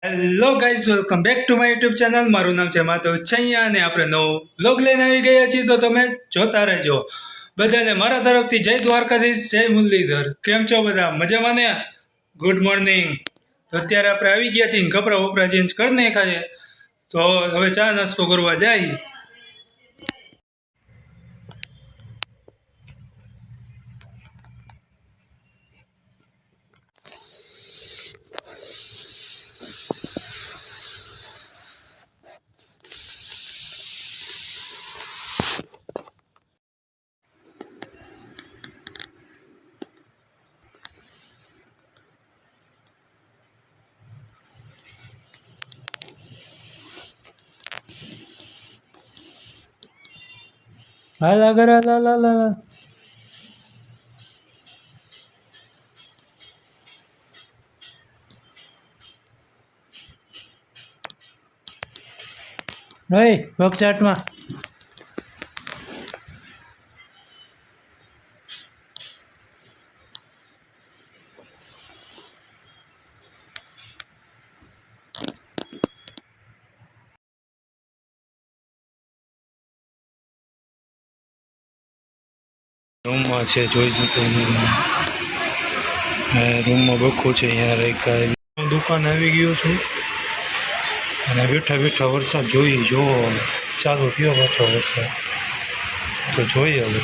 Hello guys, welcome back to my YouTube channel. મારું નામ છે માધવ છૈયા અને આપણે નવો વ્લોગ લઈને આવી ગયા છીએ, તો તમે જોતા રહેજો. બધાને મારા તરફથી જય દ્વારકાધીશ, જય મુરલીધર. કેમ છો બધા? મજામાં ને? Good morning. તો અત્યારે આપણે આવી ગયા છીએ, કપડાં વપરા ચેન્જ કરી નાખાય, તો હવે ચા નાસ્તો કરવા જાય. હાલ આગળ હાલ. નહીં વર્કચાર્ટમાં રૂમમાં છે, જોઈ શકો. રૂમમાં બખો છે. અહીંયા રેખા દુકાન આવી ગયો છું અને બેઠા બેઠા વરસાદ જોઈ જો ચાલુ થયો પાછો વરસાદ. તો જોઈએ હવે.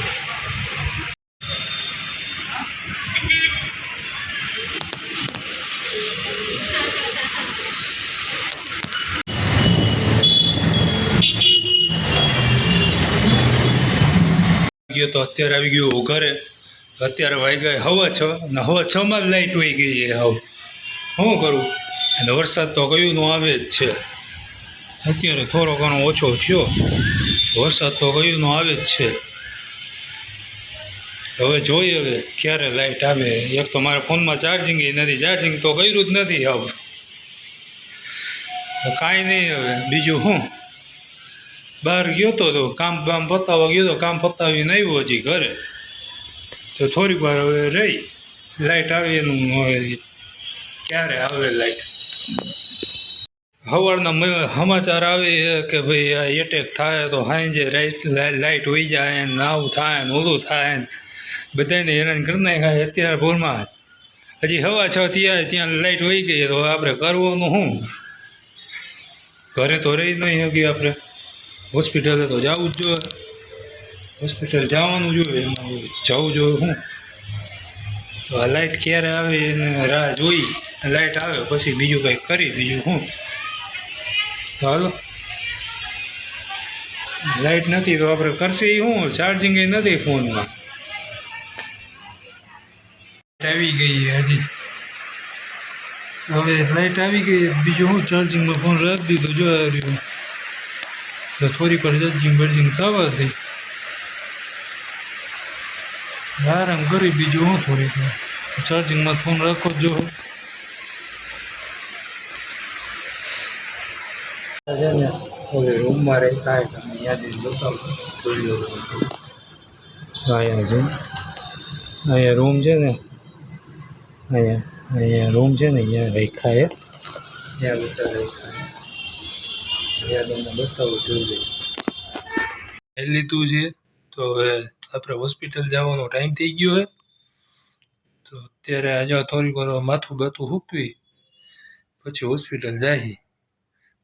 તો અત્યારે આવી ગયો ઘરે. અત્યારે વાગ્યા હવા 6 અને હવા 6 માં જ લાઈટ વહી ગઈ છે. હવે શું કરું? અને વરસાદ તો કયું નો આવે જ છે. અત્યારે થોડો ઘણો ઓછો થયો, વરસાદ તો કયું નો આવે જ છે. હવે જોઈએ હવે ક્યારે લાઈટ આવે. એક તો મારા ફોનમાં ચાર્જિંગ નથી, ચાર્જિંગ તો કર્યું જ નથી. હવે કાંઈ નહીં. હવે બીજું શું, બહાર ગયો તો કામ પતાવવા ગયો તો, કામ પતાવીને આવ્યો હજી ઘરે. તો થોડીક વાર હવે રહી લાઈટ આવે એનું હવે ક્યારે આવે લાઈટ. સવારના સમાચાર આવે કે ભાઈ આ એટેક થાય તો સાંજે લાઈટ વહી જાય ને આવું થાય ને ઓલું થાય ને બધાને હેરાન કરી નાખાય. અત્યારે ભોરમાં હજી સવા 6 ત્યાં લાઈટ વહી ગઈ, તો આપણે કરવાનું શું? ઘરે તો રહી નહીં શકીએ આપણે, હોસ્પિટલે તો જવું જ જોઈએ. હોસ્પિટલ જવાનું જોઈએ, એમાં જવું જોઈએ શું. તો આ લાઈટ ક્યારે આવે એને રાહ જોઈ. લાઈટ આવે પછી બીજું કંઈક કરી, બીજું શું. તો હાલો, લાઈટ નથી તો આપણે કરશે શું? ચાર્જિંગ નથી ફોનમાં. આવી ગઈ હજી, હવે લાઈટ આવી ગઈ બીજું શું. ચાર્જિંગમાં ફોન રાખી દીધો જો આ રહ્યું. તો થોડીક વાર ચાર્જિંગ થવા દે, આરામ કરી. બીજું શું, થોડીક વાર ચાર્જિંગમાં ફોન રાખો જો. હવે રૂમમાં રહી થાય તમે યાદ બતાવો. અહીંયા છે, અહીંયા રૂમ છે ને, અહીંયા રૂમ છે ને, અહીંયા રેખા એ ત્યાં વિચાર રેખા યાદ તમને બતાવવું જોઈએ. લીધું છે તો હવે આપણે હોસ્પિટલ જવાનો ટાઈમ થઈ ગયો છે. તો અત્યારે આજે થોડીક વાર માથું બાથું સૂકવી પછી હોસ્પિટલ જાય.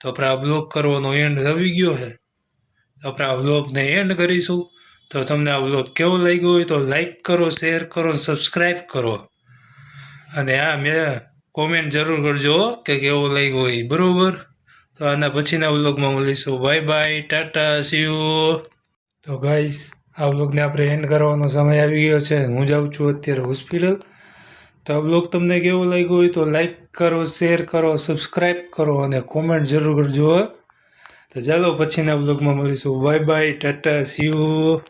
તો આપણે આ બ્લોગ કરવાનો એન્ડ આવી ગયો છે. તો આપણે આ બ્લોગને એન્ડ કરીશું. તો તમને આ બ્લોગ કેવો લાગ્યો હોય તો લાઈક કરો, શેર કરો, સબસ્ક્રાઈબ કરો. અને હા, મેં કોમેન્ટ જરૂર કરજો કે કેવો લાગ્યો હોય, બરાબર? તો આના પછીના વ્લોગમાં મળીશું. Bye bye, Tata, C you. તો ગાઈસ, આ વ્લોગને આપણે એન્ડ કરવાનો સમય આવી ગયો છે. હું જાઉં છું અત્યારે હોસ્પિટલ. તો આ વ્લોગ તમને કેવો લાગ્યો હોય તો લાઈક કરો, શેર કરો, સબસ્ક્રાઈબ કરો અને કોમેન્ટ જરૂર કરજો. તો ચાલો પછીના વ્લોગમાં મળીશું. Bye bye, Tata, C you.